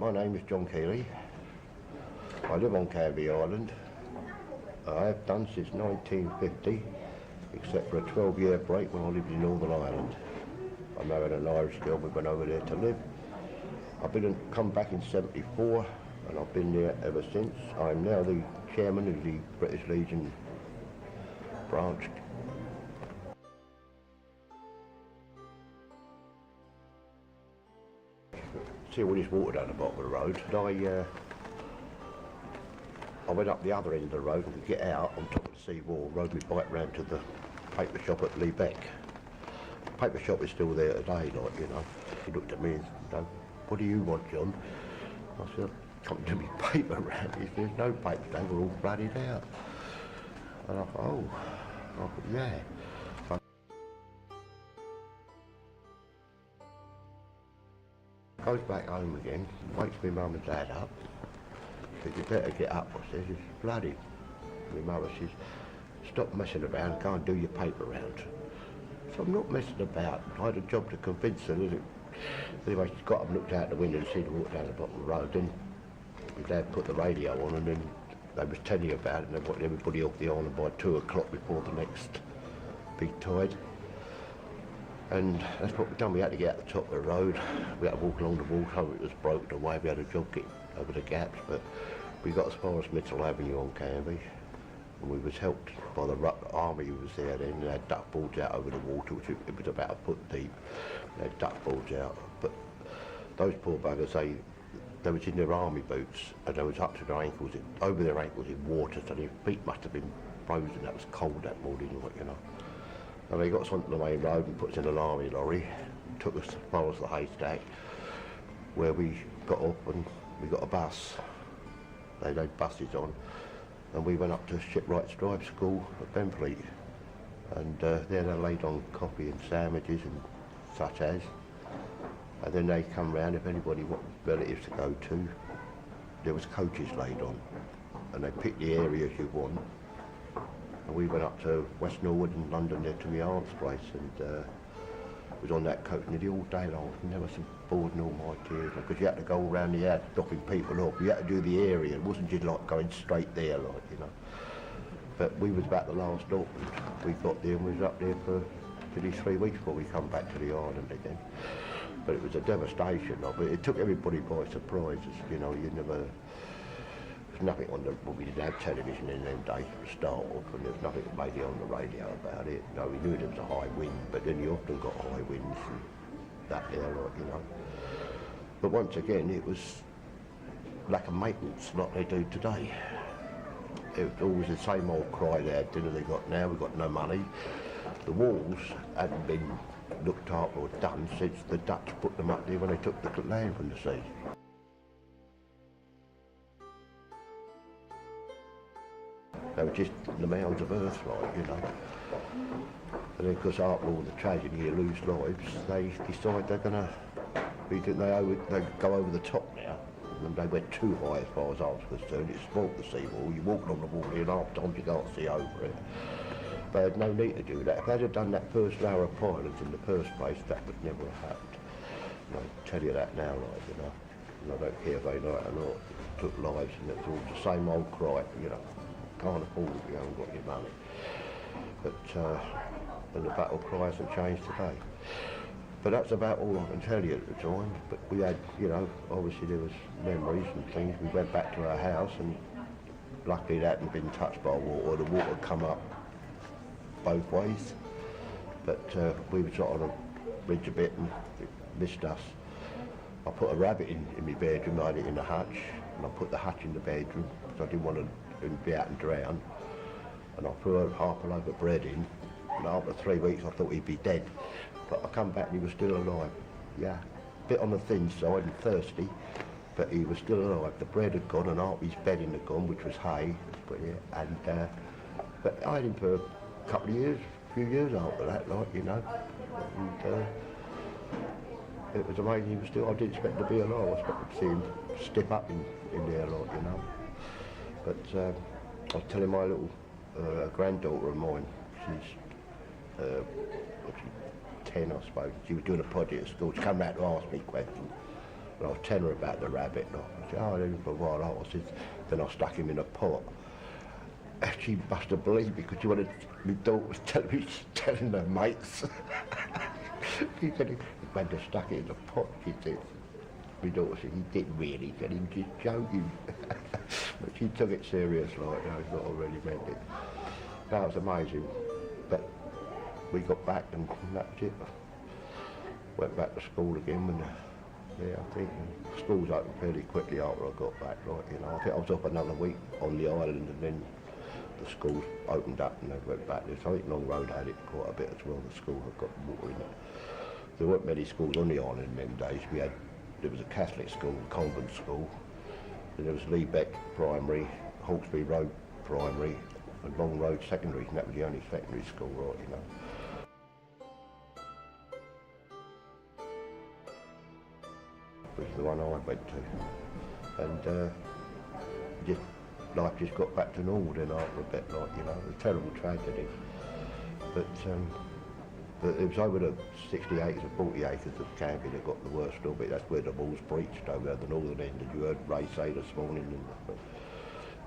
My name is John Keeley. I live on Canvey Island. I have done since 1950, except for a 12-year break when I lived in Northern Ireland. I married an Irish girl, we went over there to live. I've come back in 74 and I've been there ever since. I'm now the chairman of the British Legion branch. See all this water down the bottom of the road. I went up the other end of the road and to get out on top of the sea wall, rode my bike round to the paper shop at Evoke. The paper shop is still there today, like, you know. He looked at me and said, "What do you want, John?" I said, "Come to me paper round." He said, "There's no paper, they were all bloodied out." And I thought, oh, yeah. Goes back home again, wakes my mum and dad up. Says, "You better get up," I says, "it's bloody." My mother says, "Stop messing around, go and do your paper round." So I'm not messing about. I had a job to convince her. Anyway, she got up and looked out the window and see the water down the bottom of the road. Then my dad put the radio on and then they was telling you about it and they wanted everybody off the island by 2 o'clock before the next big tide. And that's what we done. We had to get out the top of the road. We had to walk along the water. It was broken away. We had a job getting over the gaps, but we got as far as Mitchell Avenue on Canvey. And we was helped by the army who was there then. They had duck boards out over the water, which it was about a foot deep. They had duck boards out. But those poor buggers, they was in their army boots and they was up to their ankles, over their ankles in water, so their feet must have been frozen. That was cold that morning, you know. And they got us onto the main road and put us in an army lorry, took us as far as the haystack, where we got off and we got a bus. They had buses on, and we went up to Shipwrights Drive School at Benfleet. And there they laid on coffee and sandwiches and such as. And then they come round, if anybody wanted relatives to go to, there was coaches laid on. And they picked the areas you want. And we went up to West Norwood in London there to my aunt's place and was on that coach nearly all day long. And there was some bored and all my tears because you had to go around the house dropping people off. You had to do the area. It wasn't just like going straight there, like, you know. But we was about the last stop and we got there and we was up there for nearly 3 weeks before we come back to the island again. But it was a devastation of it. It took everybody by surprise, you know. There's nothing on the, well, we didn't have television in them days to start off, and there was nothing maybe on the radio about it. No, we knew there was a high wind, but then you often got high winds and that there, like, you know. But once again, it was lack of maintenance like they do today. It was always the same old cry they had, didn't they got now, we've got no money. The walls hadn't been looked after or done since the Dutch put them up there when they took the land from the sea. They were just the mounds of earth, like, you know. And then, because after all the tragedy, you lose lives, they decide they're going to, they go over the top now. And they went too high as far as I was concerned. It spoilt the seawall. You walk on the wall and half times you can't see over it. They had no need to do that. If they'd have done that first layer of pilings in the first place, that would never have happened. And I tell you that now, like, you know. And I don't care if they know it or not. It took lives and it's all the same old cry, you know. Can't afford it, you haven't got your money. But and the battle cry hasn't changed today. But that's about all I can tell you at the time. But we had, you know, obviously there was memories and things. We went back to our house and luckily that hadn't been touched by water. The water had come up both ways. But we were sort on a bridge a bit and it missed us. I put a rabbit in my bedroom, I had it in the hutch, and I put the hutch in the bedroom because I didn't want to be out and drown. And I threw half a loaf of bread in, and after 3 weeks I thought he'd be dead. But I come back and he was still alive. Yeah, a bit on the thin side and thirsty, but he was still alive. The bread had gone and half his bedding had gone, which was hay. And but I had him for a couple of years, a few years after that, like, you know. And it was amazing he was still, I didn't expect to be alive. I expected to see him step up in there, like, you know. But I was telling my little granddaughter of mine, she's 10 I suppose, she was doing a project at school, she came round to ask me questions. And I was telling her about the rabbit, and I said, oh, then for a while, I said, then I stuck him in a pot. And she must have believed me, because she wanted, my daughter was telling her mates. She said, he went and stuck it in the pot, she said. My daughter said, he didn't really, he said, he was just joking. But she took it serious, like, you know, it's not really meant it. That was amazing. But we got back and that was it. Went back to school again when, yeah, I think schools opened fairly quickly after I got back, like, you know. I think I was up another week on the island, and then the schools opened up and they went back there. So I think Long Road had it quite a bit as well, the school had got water in it. There weren't many schools on the island in them days. There was a Catholic school, a convent school, and there was Leebeck Primary, Hawkesbury Road Primary, and Long Road Secondary, and that was the only secondary school, right, you know. Which is the one I went to, and life just got back to normal then after a bit, like, you know, a terrible tragedy. But it was over the 60 acres or 40 acres of Canvey that got the worst of it. That's where the walls breached over at the northern end, and you heard Ray say this morning,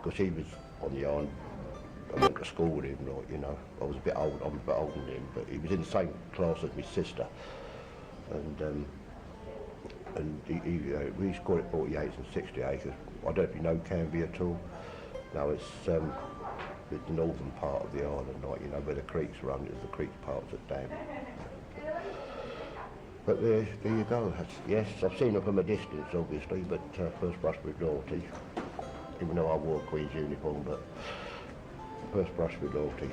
because he was on the island. I went to school with him, like, you know. I was a bit old, I'm a bit older than him, but he was in the same class as my sister. And we used to call it 40 acres and 60 acres. I don't know if you know Canvey at all. No, it's the northern part of the island, like, you know, where the creeks run. There's the creek parts that dam. But there you go. Yes, I've seen her from a distance, obviously, but first brush with loyalty. Even though I wore a Queen's uniform, but first brush with loyalty.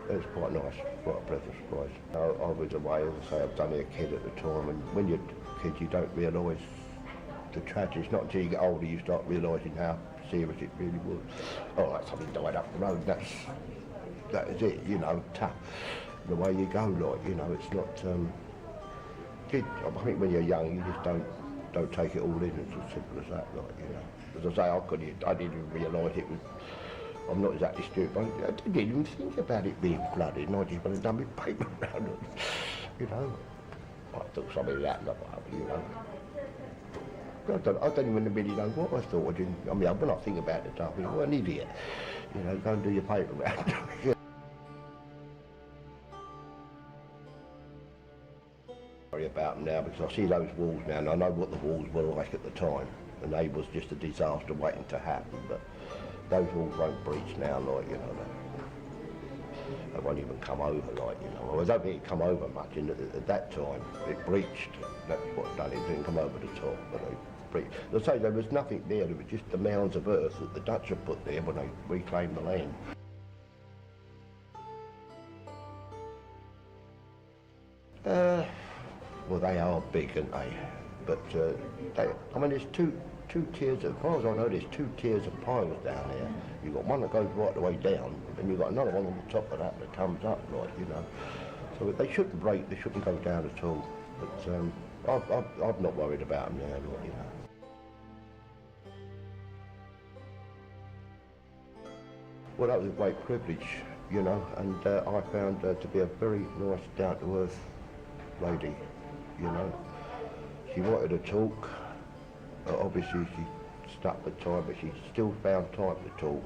It was quite nice, quite a pleasant surprise. I was away, as I say, I was only a kid at the time, and when you're a kid you don't realise the tragedy. It's not until you get older you start realising how serious it really was. Oh, like somebody died up the road, that is it, you know, tough. The way you go, like, you know, it's not, I think when you're young you just don't take it all in, it's as simple as that, like, you know. As I say, I didn't even realise it was, I'm not exactly stupid, I didn't even think about it being flooded, and I just went and done my paper around it, you know. I took something of that, you know. I don't even really know what I thought. I mean, when I think about it, I think, well, an idiot. You know, go and do your paper round. Worry about them now, because I see those walls now, and I know what the walls were like at the time, and they was just a disaster waiting to happen. But those walls won't breach now, like, you know. They won't even come over, like, you know. I don't think it come over much at that time. It breached. That's what done it. It didn't come over the top, but they breached. As I say, there was nothing there. There was just the mounds of earth that the Dutch had put there when they reclaimed the land. Well, they are big, aren't they? But I mean, there's two tiers. As far as I know, there's 2 tiers of piles down there. You've got one that goes right the way down, and you've got another one on the top of that comes up, like, you know. So they shouldn't break, they shouldn't go down at all. But I'm not worried about them now, like, you know. Well, that was a great privilege, you know, and I found her to be a very nice, down-to-earth lady, you know. She wanted to talk. Obviously she stuck the time, but she still found time to talk.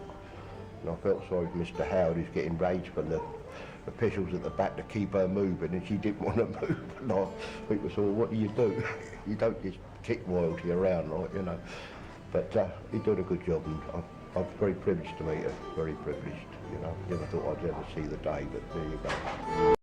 And I felt sorry for Mr. Howard, who's getting rage from the officials at the back to keep her moving, and she didn't want to move. And I think, well, what do? You don't just kick royalty around, like, you know. But he did a good job, and I'm very privileged to meet her, very privileged, you know. Never thought I'd ever see the day, but there you go.